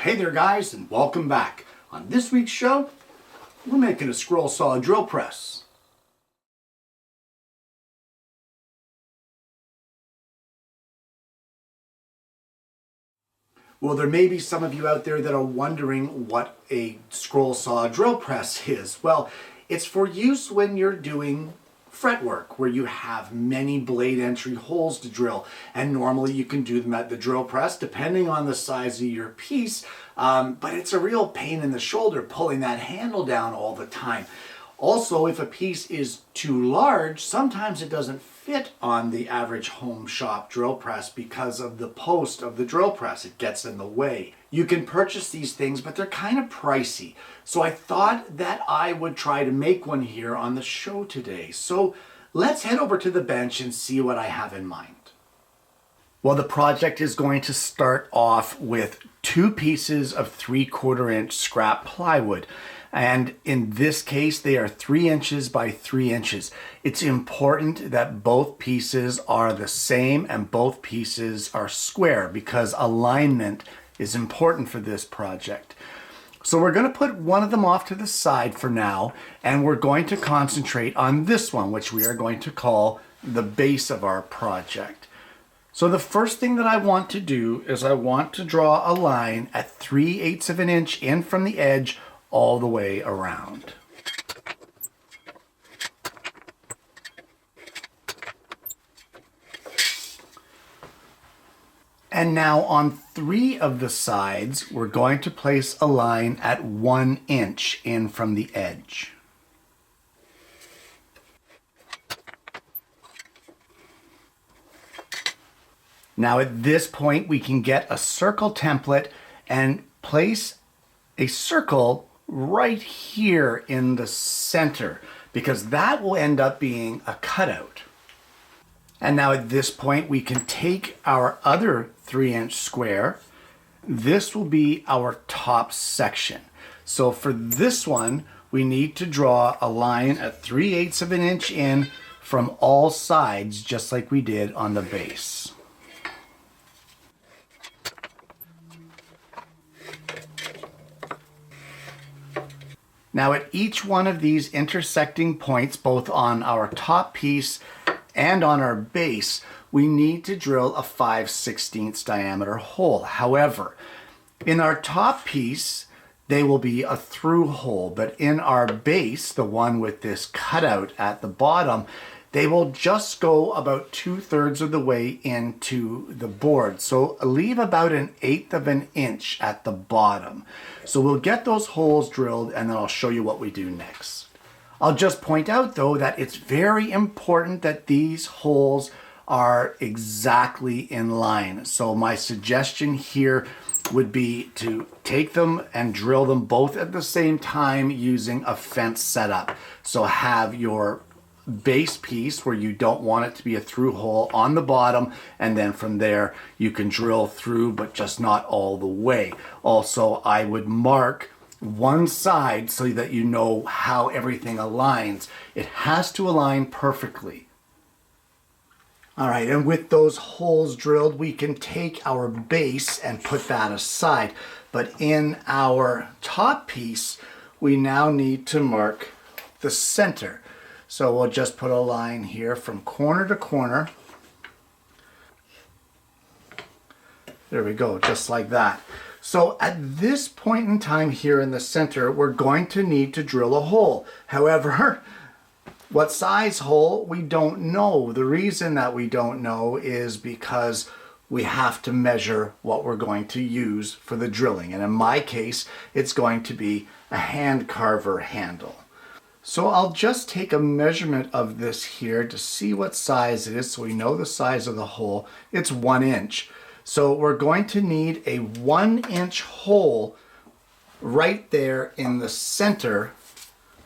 Hey there guys, and welcome back. On this week's show, we're making a scroll saw drill press. Well, there may be some of you out there that are wondering what a scroll saw drill press is. Well, it's for use when you're doing fretwork, where you have many blade entry holes to drill, and normally you can do them at the drill press depending on the size of your piece, but it's a real pain in the shoulder pulling that handle down all the time. Also, if a piece is too large, sometimes it doesn't fit on the average home shop drill press because of the post of the drill press. It gets in the way. You can purchase these things, but they're kind of pricey. So I thought that I would try to make one here on the show today. So let's head over to the bench and see what I have in mind. Well, the project is going to start off with 2 pieces of 3/4 inch scrap plywood. And in this case, they are 3 inches by 3 inches. It's important that both pieces are the same and both pieces are square because alignment is important for this project. So we're going to put one of them off to the side for now, and we're going to concentrate on this one, which we are going to call the base of our project. So the first thing that I want to do is I want to draw a line at 3/8 of an inch in from the edge all the way around. And now on 3 of the sides, we're going to place a line at 1 inch in from the edge. Now at this point, we can get a circle template and place a circle right here in the center, because that will end up being a cutout. And now at this point, we can take our other 3-inch square. This will be our top section. So for this one, we need to draw a line at 3/8 of an inch in from all sides, just like we did on the base. Now at each one of these intersecting points, both on our top piece and on our base, we need to drill a 5/16 diameter hole. However, in our top piece, they will be a through hole, but in our base, the one with this cutout at the bottom, they will just go about 2/3 of the way into the board. So leave about 1/8 of an inch at the bottom. So we'll get those holes drilled and then I'll show you what we do next. I'll just point out though that it's very important that these holes are exactly in line. So my suggestion here would be to take them and drill them both at the same time using a fence setup. So have your base piece where you don't want it to be a through hole on the bottom, and then from there you can drill through, but just not all the way. Also, I would mark one side so that you know how everything aligns. It has to align perfectly. All right, and with those holes drilled, we can take our base and put that aside. But in our top piece, we now need to mark the center. So we'll just put a line here from corner to corner. There we go, just like that. So at this point in time here in the center, we're going to need to drill a hole. However, what size hole, we don't know. The reason that we don't know is because we have to measure what we're going to use for the drilling. And in my case, it's going to be a hand carver handle. So I'll just take a measurement of this here to see what size it is so we know the size of the hole. It's 1 inch. So we're going to need a 1-inch hole right there in the center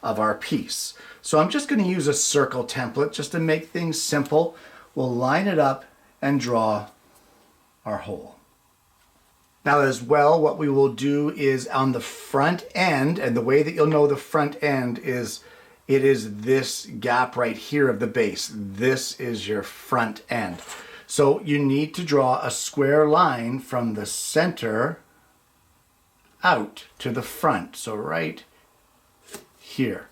of our piece. So I'm just going to use a circle template just to make things simple. We'll line it up and draw our hole. Now as well, what we will do is on the front end, and the way that you'll know the front end is it is this gap right here of the base. This is your front end. So you need to draw a square line from the center out to the front. So right here.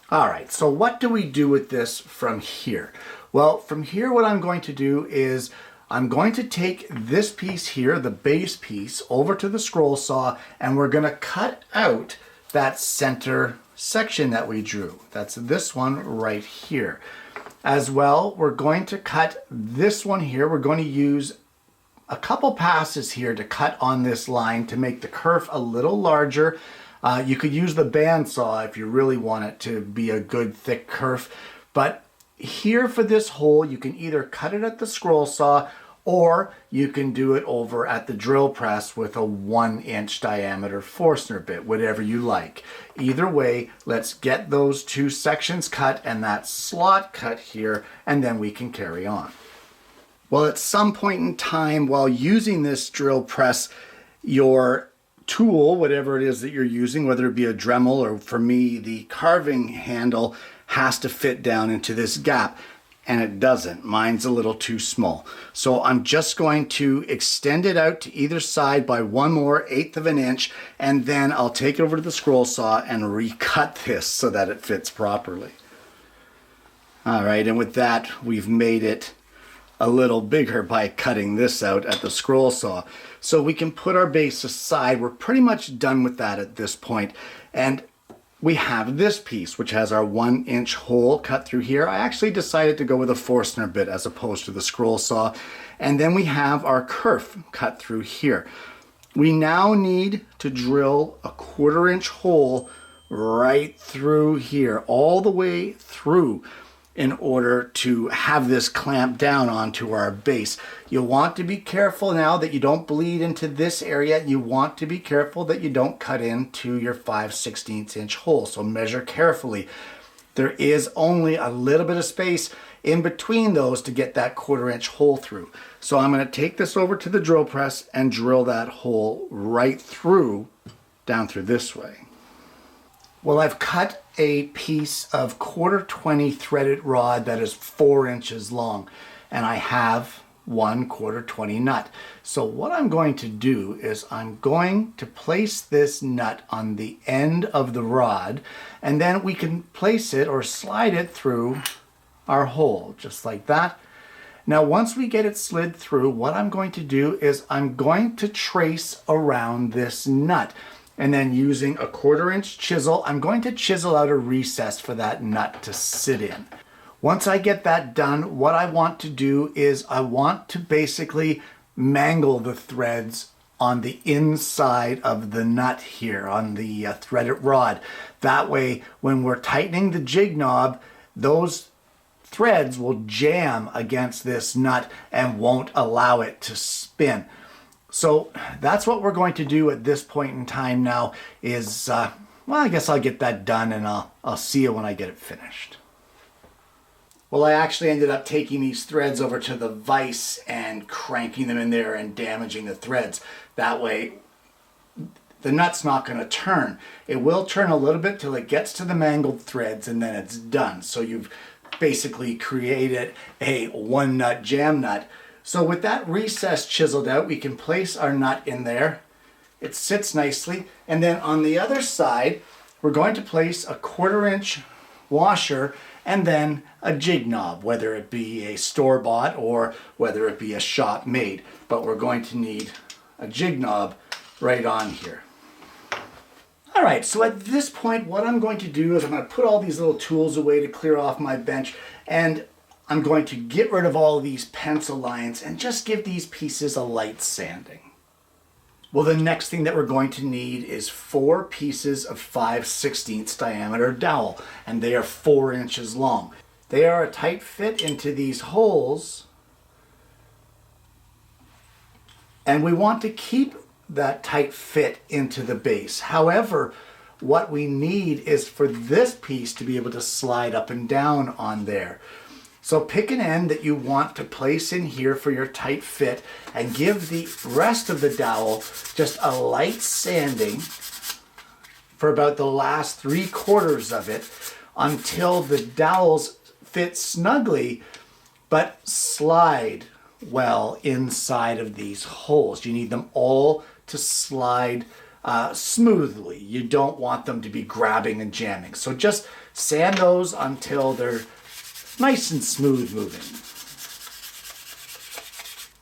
All right, so what do we do with this from here? Well, from here what I'm going to do is I'm going to take this piece here, the base piece, over to the scroll saw, and we're going to cut out that center section that we drew. That's this one right here. As well, we're going to cut this one here. We're going to use a couple passes here to cut on this line to make the kerf a little larger. You could use the bandsaw if you really want it to be a good thick kerf, but here for this hole you can either cut it at the scroll saw or you can do it over at the drill press with a 1-inch diameter Forstner bit, whatever you like. Either way, let's get those two sections cut and that slot cut here, and then we can carry on. Well, at some point in time while using this drill press, your tool, whatever it is that you're using, whether it be a Dremel or for me the carving handle, has to fit down into this gap, and it doesn't. Mine's a little too small. So I'm just going to extend it out to either side by 1 more 1/8 of an inch, and then I'll take it over to the scroll saw and recut this so that it fits properly. All right, and with that we've made it a little bigger by cutting this out at the scroll saw. So we can put our base aside. We're pretty much done with that at this point. And we have this piece, which has our 1-inch hole cut through here. I actually decided to go with a Forstner bit as opposed to the scroll saw. And then we have our kerf cut through here. We now need to drill a 1/4-inch hole right through here, all the way through, in order to have this clamp down onto our base. You'll want to be careful now that you don't bleed into this area. You want to be careful that you don't cut into your 5/16-inch hole, so measure carefully. There is only a little bit of space in between those to get that 1/4-inch hole through. So I'm going to take this over to the drill press and drill that hole right through, down through this way. Well, I've cut a piece of 1/4-20 threaded rod that is 4 inches long, and I have one 1/4-20 nut. So what I'm going to do is I'm going to place this nut on the end of the rod, and then we can place it or slide it through our hole, just like that. Now once we get it slid through, what I'm going to do is I'm going to trace around this nut. And then using a 1/4-inch chisel, I'm going to chisel out a recess for that nut to sit in. Once I get that done, what I want to do is I want to basically mangle the threads on the inside of the nut here, on the threaded rod. That way, when we're tightening the jig knob, those threads will jam against this nut and won't allow it to spin. So that's what we're going to do at this point in time now is, well, I guess I'll get that done and I'll see you when I get it finished. Well, I actually ended up taking these threads over to the vise and cranking them in there and damaging the threads. That way, the nut's not going to turn. It will turn a little bit till it gets to the mangled threads and then it's done. So you've basically created a 1-nut jam nut. So with that recess chiseled out, we can place our nut in there. It sits nicely. And then on the other side, we're going to place a 1/4-inch washer and then a jig knob, whether it be a store-bought or whether it be a shop-made. But we're going to need a jig knob right on here. All right, so at this point, what I'm going to do is I'm going to put all these little tools away to clear off my bench, and I'm going to get rid of all of these pencil lines and just give these pieces a light sanding. Well, the next thing that we're going to need is 4 pieces of 5/16 diameter dowel, and they are 4 inches long. They are a tight fit into these holes, and we want to keep that tight fit into the base. However, what we need is for this piece to be able to slide up and down on there. So pick an end that you want to place in here for your tight fit and give the rest of the dowel just a light sanding for about the last 3/4 of it until the dowels fit snugly but slide well inside of these holes. You need them all to slide smoothly. You don't want them to be grabbing and jamming. So just sand those until they're nice and smooth moving.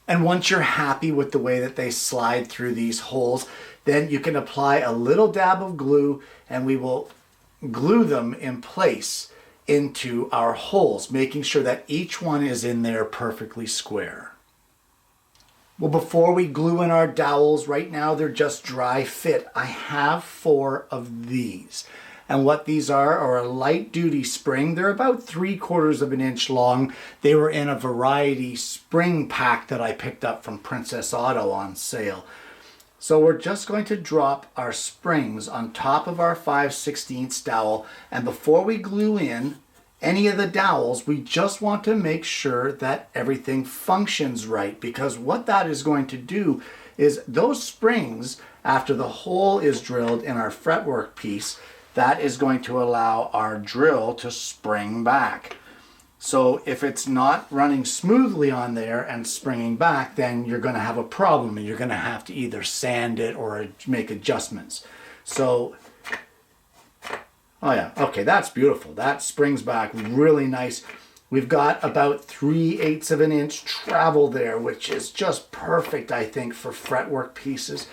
And once you're happy with the way that they slide through these holes, then you can apply a little dab of glue and we will glue them in place into our holes, making sure that each one is in there perfectly square. Well, before we glue in our dowels, right now they're just dry fit. I have 4 of these. And what these are a light duty spring. They're about 3/4 of an inch long. They were in a variety spring pack that I picked up from Princess Auto on sale. So we're just going to drop our springs on top of our 5/16 dowel. And before we glue in any of the dowels, we just want to make sure that everything functions right, because what that is going to do is those springs, after the hole is drilled in our fretwork piece, that is going to allow our drill to spring back. So if it's not running smoothly on there and springing back, then you're going to have a problem and you're going to have to either sand it or make adjustments. So oh yeah, okay, that's beautiful. That springs back really nice. We've got about 3/8 of an inch travel there, which is just perfect, I think, for fretwork pieces.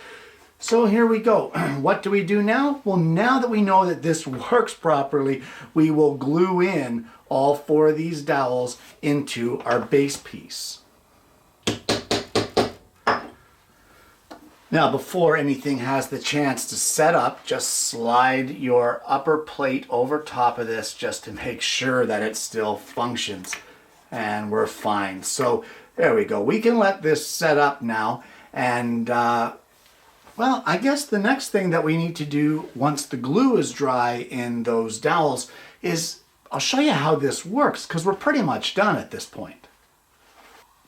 So here we go. What do we do now? Well, now that we know that this works properly, we will glue in all 4 of these dowels into our base piece. Now, before anything has the chance to set up, just slide your upper plate over top of this just to make sure that it still functions. And we're fine. So there we go. We can let this set up now. And well, I guess the next thing that we need to do once the glue is dry in those dowels is I'll show you how this works, because we're pretty much done at this point.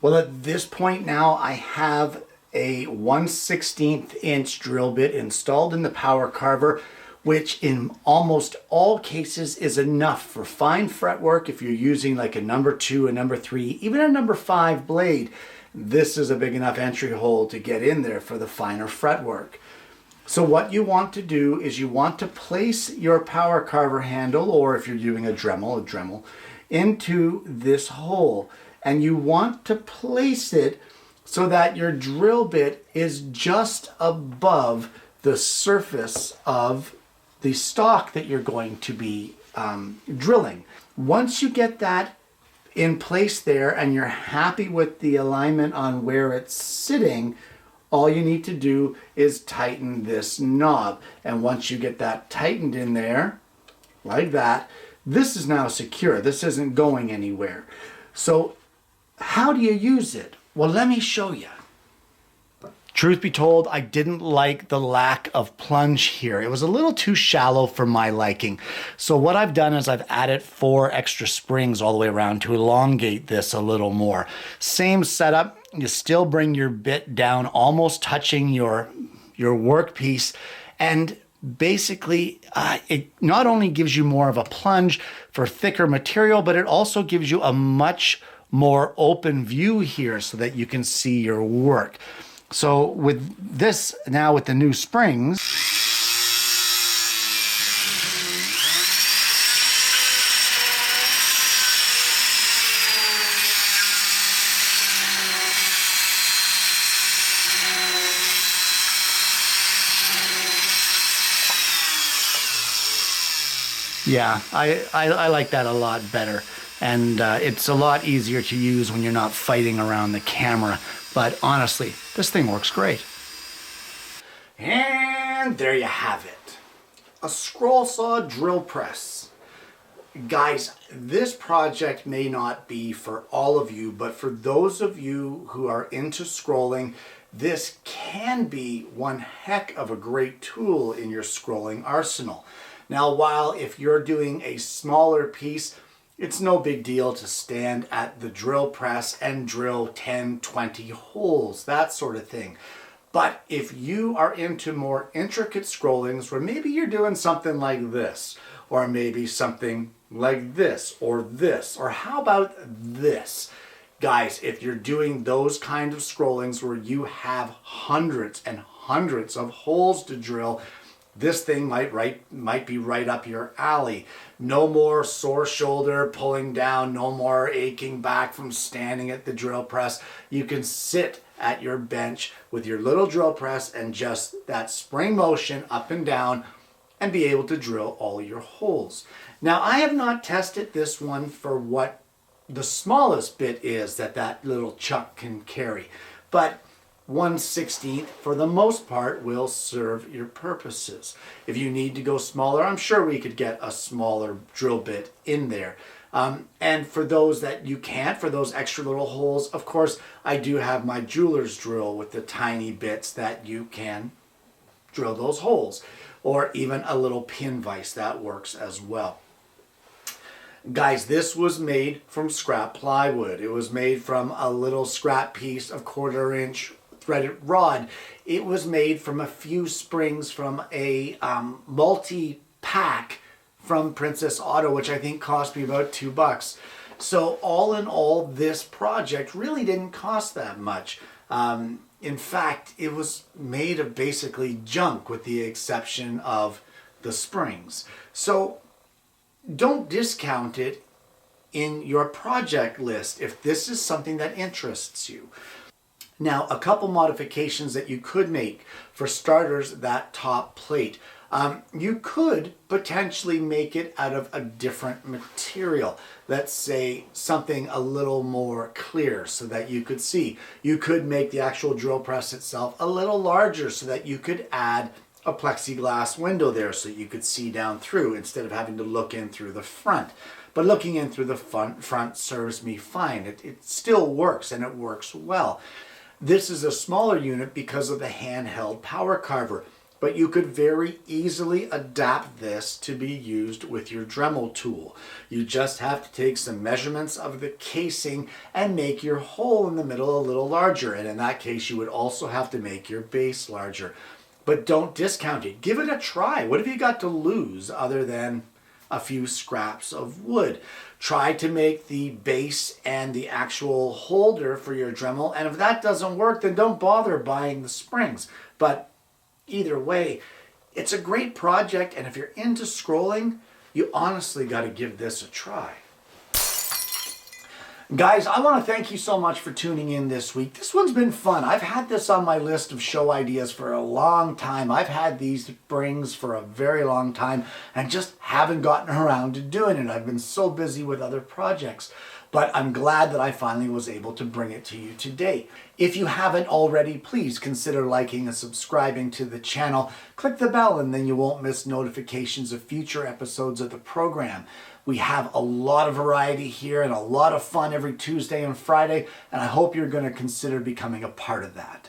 Well, at this point now, I have a 1/16 inch drill bit installed in the power carver, which in almost all cases is enough for fine fretwork. If you're using like a number 2, a number 3, even a number 5 blade, this is a big enough entry hole to get in there for the finer fretwork. So what you want to do is you want to place your power carver handle, or if you're using a Dremel, into this hole. And you want to place it so that your drill bit is just above the surface of the stock that you're going to be drilling. Once you get that in place there and you're happy with the alignment on where it's sitting, all you need to do is tighten this knob. And once you get that tightened in there, like that, this is now secure. This isn't going anywhere. So how do you use it? Well, let me show you. Truth be told, I didn't like the lack of plunge here. It was a little too shallow for my liking. So what I've done is I've added 4 extra springs all the way around to elongate this a little more. Same setup. You still bring your bit down, almost touching your workpiece. And basically, it not only gives you more of a plunge for thicker material, but it also gives you a much more open view here so that you can see your work. So with this, now with the new springs, yeah, I like that a lot better. And it's a lot easier to use when you're not fighting around the camera. But honestly, this thing works great. And there you have it. A scroll saw drill press. Guys, this project may not be for all of you, but for those of you who are into scrolling, this can be one heck of a great tool in your scrolling arsenal. Now, while if you're doing a smaller piece, it's no big deal to stand at the drill press and drill 10, 20 holes, that sort of thing. But if you are into more intricate scrollings where maybe you're doing something like this, or maybe something like this, or how about this? Guys, if you're doing those kind of scrollings where you have hundreds and hundreds of holes to drill, this thing might be right up your alley. No more sore shoulder pulling down, no more aching back from standing at the drill press. You can sit at your bench with your little drill press and just that spring motion up and down and be able to drill all your holes. Now, I have not tested this one for what the smallest bit is that little chuck can carry, but 1/16 for the most part will serve your purposes. If you need to go smaller, I'm sure we could get a smaller drill bit in there. And for those that you can't, for those extra little holes, of course, I do have my jeweler's drill with the tiny bits that you can drill those holes, or even a little pin vise that works as well. Guys, this was made from scrap plywood. It was made from a little scrap piece of 1/4 inch threaded rod. It was made from a few springs from a multi-pack from Princess Auto, which I think cost me about $2. So all in all, this project really didn't cost that much. In fact, it was made of basically junk with the exception of the springs. So don't discount it in your project list if this is something that interests you. Now, a couple modifications that you could make. For starters, that top plate. You could potentially make it out of a different material. Let's say something a little more clear so that you could see. You could make the actual drill press itself a little larger so that you could add a plexiglass window there so you could see down through instead of having to look in through the front. But looking in through the front serves me fine. It still works, and it works well. This is a smaller unit because of the handheld power carver, but you could very easily adapt this to be used with your Dremel tool. You just have to take some measurements of the casing and make your hole in the middle a little larger, and in that case you would also have to make your base larger. But don't discount it. Give it a try. What have you got to lose other than a few scraps of wood? Try to make the base and the actual holder for your Dremel, and if that doesn't work, then don't bother buying the springs. But either way, it's a great project, and if you're into scrolling, you honestly got to give this a try. Guys, I want to thank you so much for tuning in this week. This one's been fun. I've had this on my list of show ideas for a long time. I've had these springs for a very long time and just haven't gotten around to doing it. I've been so busy with other projects. But I'm glad that I finally was able to bring it to you today. If you haven't already, please consider liking and subscribing to the channel. Click the bell and then you won't miss notifications of future episodes of the program. We have a lot of variety here and a lot of fun every Tuesday and Friday, and I hope you're going to consider becoming a part of that.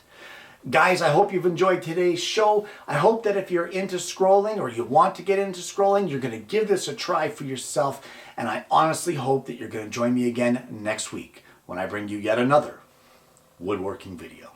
Guys, I hope you've enjoyed today's show. I hope that if you're into scrolling or you want to get into scrolling, you're going to give this a try for yourself, and I honestly hope that you're going to join me again next week when I bring you yet another woodworking video.